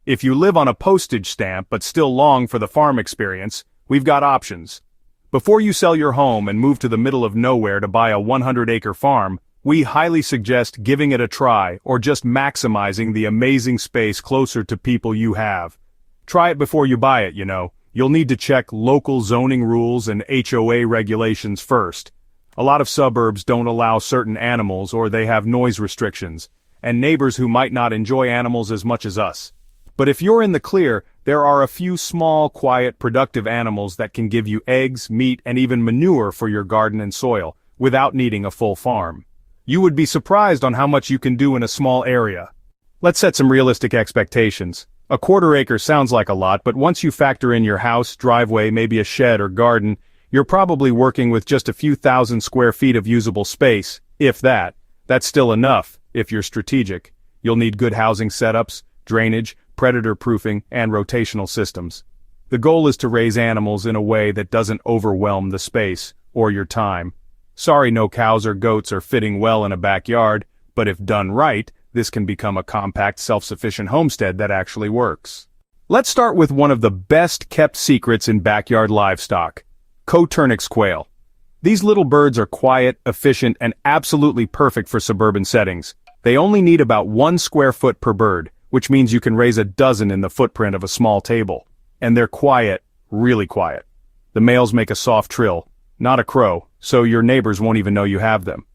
If you live on a postage stamp but still long for the farm experience, we've got options. Before you sell your home and move to the middle of nowhere to buy a 100-acre farm, we highly suggest giving it a try or just maximizing the amazing space closer to people you have. Try it before you buy it, you know. You'll need to check local zoning rules and HOA regulations first. A lot of suburbs don't allow certain animals or they have noise restrictions, and neighbors who might not enjoy animals as much as us. But if you're in the clear, there are a few small, quiet, productive animals that can give you eggs, meat, and even manure for your garden and soil, without needing a full farm. You would be surprised on how much you can do in a small area. Let's set some realistic expectations. A quarter acre sounds like a lot, but once you factor in your house, driveway, maybe a shed or garden, you're probably working with just a few thousand square feet of usable space, if that. That's still enough, if you're strategic. You'll need good housing setups, drainage, predator-proofing, and rotational systems. The goal is to raise animals in a way that doesn't overwhelm the space, or your time. Sorry no cows or goats are fitting well in a backyard, but if done right, this can become a compact self-sufficient homestead that actually works. Let's start with one of the best-kept secrets in backyard livestock: Coturnix quail. These little birds are quiet, efficient, and absolutely perfect for suburban settings. They only need about 1 square foot per bird, which means you can raise a dozen in the footprint of a small table. And they're quiet, really quiet. The males make a soft trill, not a crow, so your neighbors won't even know you have them.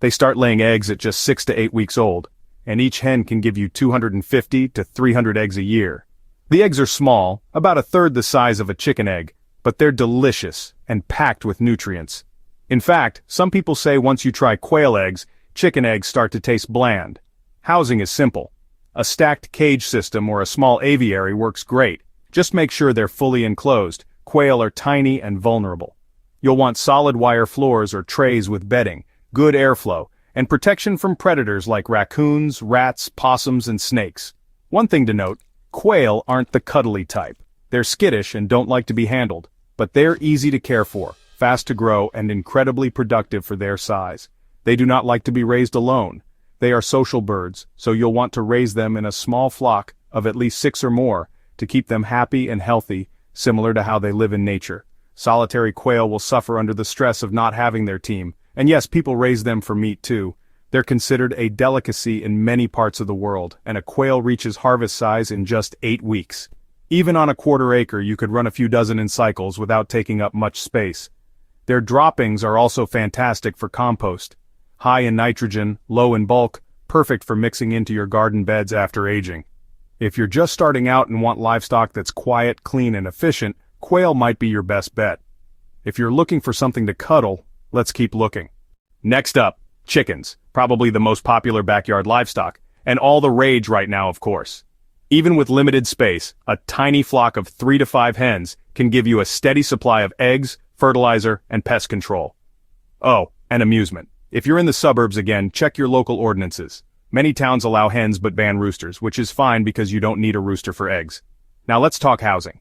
They start laying eggs at just 6 to 8 weeks old, and each hen can give you 250 to 300 eggs a year. The eggs are small, about a third the size of a chicken egg, but they're delicious and packed with nutrients. In fact, some people say once you try quail eggs, chicken eggs start to taste bland. Housing is simple. A stacked cage system or a small aviary works great. Just make sure they're fully enclosed. Quail are tiny and vulnerable. You'll want solid wire floors or trays with bedding, good airflow, and protection from predators like raccoons, rats, possums, and snakes. One thing to note, quail aren't the cuddly type. They're skittish and don't like to be handled, but they're easy to care for, fast to grow, and incredibly productive for their size. They do not like to be raised alone. They are social birds, so you'll want to raise them in a small flock of at least 6 or more to keep them happy and healthy, similar to how they live in nature. Solitary quail will suffer under the stress of not having their team, and yes, people raise them for meat too. They're considered a delicacy in many parts of the world, and a quail reaches harvest size in just 8 weeks. Even on a quarter acre, you could run a few dozen in cycles without taking up much space. Their droppings are also fantastic for compost. High in nitrogen, low in bulk, perfect for mixing into your garden beds after aging. If you're just starting out and want livestock that's quiet, clean, and efficient, quail might be your best bet. If you're looking for something to cuddle, let's keep looking. Next up, chickens, probably the most popular backyard livestock, and all the rage right now, of course. Even with limited space, a tiny flock of 3 to 5 hens can give you a steady supply of eggs, fertilizer, and pest control. Oh, and amusement. If you're in the suburbs again, check your local ordinances. Many towns allow hens but ban roosters, which is fine because you don't need a rooster for eggs. Now let's talk housing.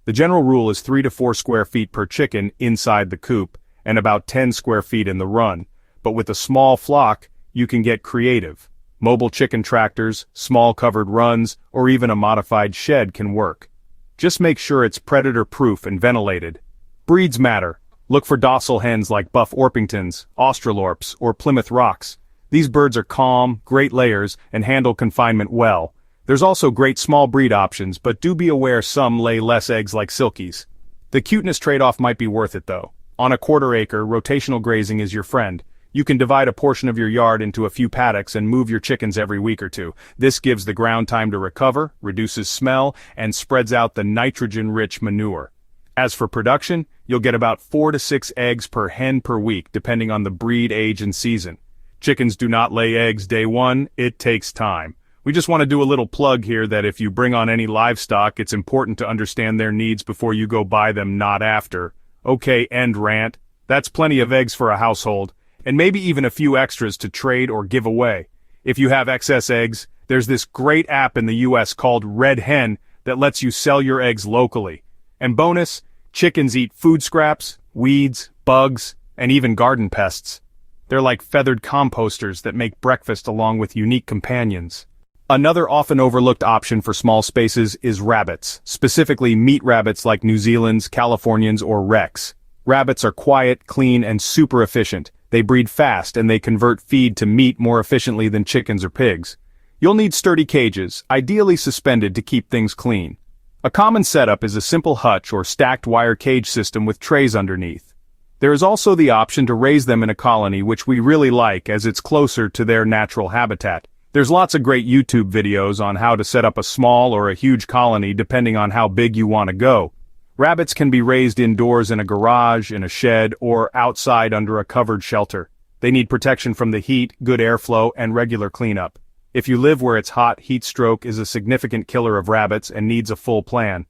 The general rule is 3 to 4 square feet per chicken inside the coop, and about 10 square feet in the run. But with a small flock, you can get creative. Mobile chicken tractors, small covered runs, or even a modified shed can work. Just make sure it's predator-proof and ventilated. Breeds matter. Look for docile hens like Buff Orpingtons, Australorps, or Plymouth Rocks. These birds are calm, great layers, and handle confinement well. There's also great small breed options, but do be aware some lay less eggs like silkies. The cuteness trade-off might be worth it though. On a quarter acre, rotational grazing is your friend. You can divide a portion of your yard into a few paddocks and move your chickens every week or two. This gives the ground time to recover, reduces smell, and spreads out the nitrogen-rich manure. As for production, you'll get about 4 to 6 eggs per hen per week, depending on the breed, age, and season. Chickens do not lay eggs day one, it takes time. We just want to do a little plug here that if you bring on any livestock, it's important to understand their needs before you go buy them, not after. Okay, end rant. That's plenty of eggs for a household, and maybe even a few extras to trade or give away. If you have excess eggs, there's this great app in the US called Red Hen that lets you sell your eggs locally. And bonus, chickens eat food scraps, weeds, bugs, and even garden pests. They're like feathered composters that make breakfast along with unique companions. Another often overlooked option for small spaces is rabbits, specifically meat rabbits like New Zealand's, Californians, or Rex. Rabbits are quiet, clean, and super efficient. They breed fast and they convert feed to meat more efficiently than chickens or pigs. You'll need sturdy cages, ideally suspended to keep things clean. A common setup is a simple hutch or stacked wire cage system with trays underneath. There is also the option to raise them in a colony, which we really like as it's closer to their natural habitat. There's lots of great YouTube videos on how to set up a small or a huge colony depending on how big you want to go. Rabbits can be raised indoors in a garage, in a shed, or outside under a covered shelter. They need protection from the heat, good airflow, and regular cleanup. If you live where it's hot, heat stroke is a significant killer of rabbits and needs a full plan.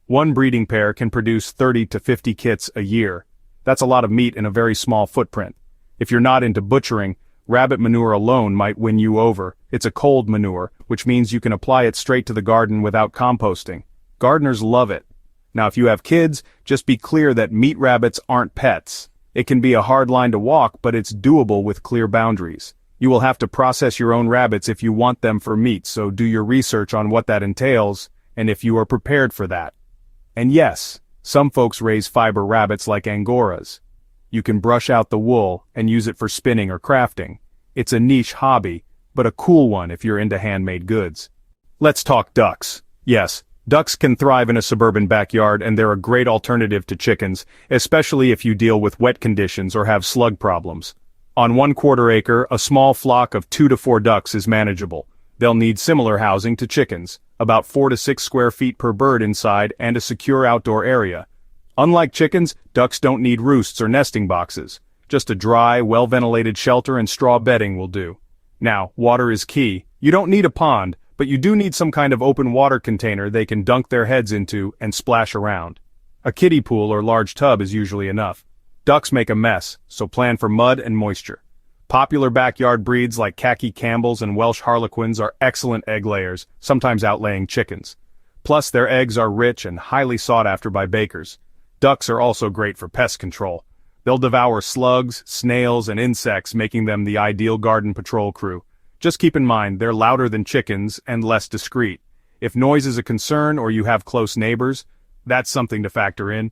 One breeding pair can produce 30 to 50 kits a year. That's a lot of meat in a very small footprint. If you're not into butchering, rabbit manure alone might win you over. It's a cold manure, which means you can apply it straight to the garden without composting. Gardeners love it. Now if you have kids, just be clear that meat rabbits aren't pets. It can be a hard line to walk, but it's doable with clear boundaries. You will have to process your own rabbits if you want them for meat, so do your research on what that entails, and if you are prepared for that. And yes, some folks raise fiber rabbits like Angoras. You can brush out the wool and use it for spinning or crafting. It's a niche hobby, but a cool one if you're into handmade goods. Let's talk ducks. Yes, ducks can thrive in a suburban backyard and they're a great alternative to chickens, especially if you deal with wet conditions or have slug problems. On 1/4 acre, a small flock of 2 to 4 ducks is manageable. They'll need similar housing to chickens, about 4 to 6 square feet per bird inside and a secure outdoor area. Unlike chickens, ducks don't need roosts or nesting boxes. Just a dry, well-ventilated shelter and straw bedding will do. Now, water is key. You don't need a pond, but you do need some kind of open water container they can dunk their heads into and splash around. A kiddie pool or large tub is usually enough. Ducks make a mess, so plan for mud and moisture. Popular backyard breeds like khaki Campbells and Welsh Harlequins are excellent egg layers, sometimes outlaying chickens. Plus, their eggs are rich and highly sought after by bakers. Ducks are also great for pest control. They'll devour slugs, snails, and insects, making them the ideal garden patrol crew. Just keep in mind, they're louder than chickens and less discreet. If noise is a concern or you have close neighbors, that's something to factor in.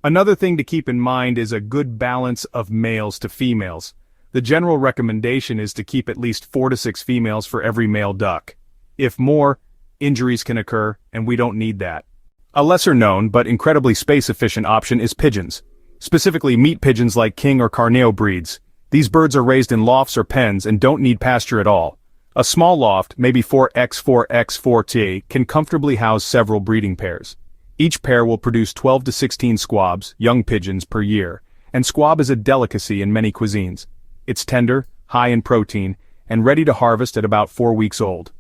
Another thing to keep in mind is a good balance of males to females. The general recommendation is to keep at least 4 to 6 females for every male duck. If more, injuries can occur, and we don't need that. A lesser-known but incredibly space-efficient option is pigeons. Specifically meat pigeons like king or carneo breeds. These birds are raised in lofts or pens and don't need pasture at all. A small loft, maybe 4x4x4T, can comfortably house several breeding pairs. Each pair will produce 12 to 16 squabs, young pigeons, per year, and squab is a delicacy in many cuisines. It's tender, high in protein, and ready to harvest at about 4 weeks old.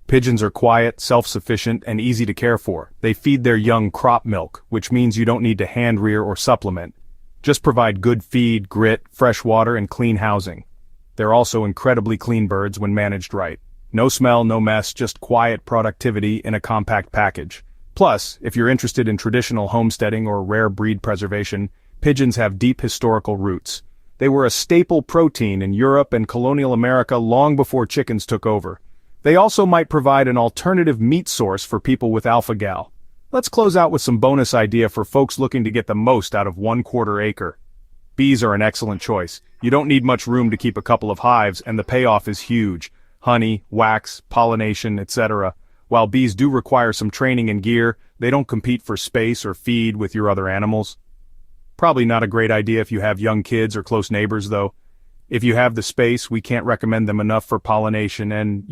Pigeons are quiet, self-sufficient, and easy to care for. They feed their young crop milk, which means you don't need to hand-rear or supplement. Just provide good feed, grit, fresh water, and clean housing. They're also incredibly clean birds when managed right. No smell, no mess, just quiet productivity in a compact package. Plus, if you're interested in traditional homesteading or rare breed preservation, pigeons have deep historical roots. They were a staple protein in Europe and colonial America long before chickens took over. They also might provide an alternative meat source for people with alpha-gal. Let's close out with some bonus idea for folks looking to get the most out of 1/4 acre. Bees are an excellent choice. You don't need much room to keep a couple of hives, and the payoff is huge. Honey, wax, pollination, etc. While bees do require some training and gear, they don't compete for space or feed with your other animals. Probably not a great idea if you have young kids or close neighbors, though. If you have the space, we can't recommend them enough for pollination and,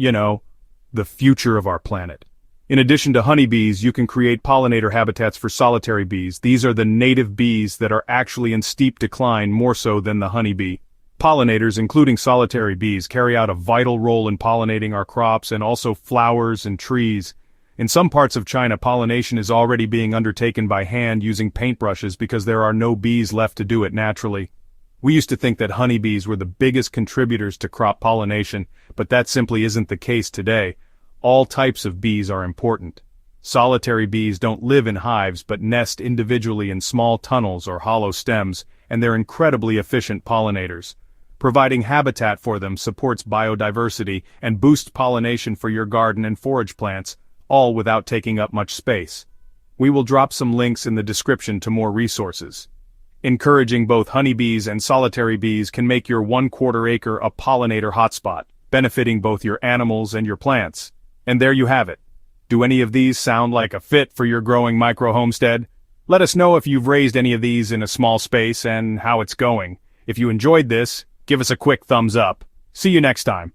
the future of our planet. In addition to honeybees, you can create pollinator habitats for solitary bees. These are the native bees that are actually in steep decline more so than the honeybee. Pollinators, including solitary bees, carry out a vital role in pollinating our crops and also flowers and trees. In some parts of China, pollination is already being undertaken by hand using paintbrushes because there are no bees left to do it naturally. We used to think that honeybees were the biggest contributors to crop pollination, but that simply isn't the case today. All types of bees are important. Solitary bees don't live in hives but nest individually in small tunnels or hollow stems, and they're incredibly efficient pollinators. Providing habitat for them supports biodiversity and boosts pollination for your garden and forage plants, all without taking up much space. We will drop some links in the description to more resources. Encouraging both honeybees and solitary bees can make your 1/4 acre a pollinator hotspot, benefiting both your animals and your plants. And there you have it. Do any of these sound like a fit for your growing micro-homestead? Let us know if you've raised any of these in a small space and how it's going. If you enjoyed this, give us a quick thumbs up. See you next time.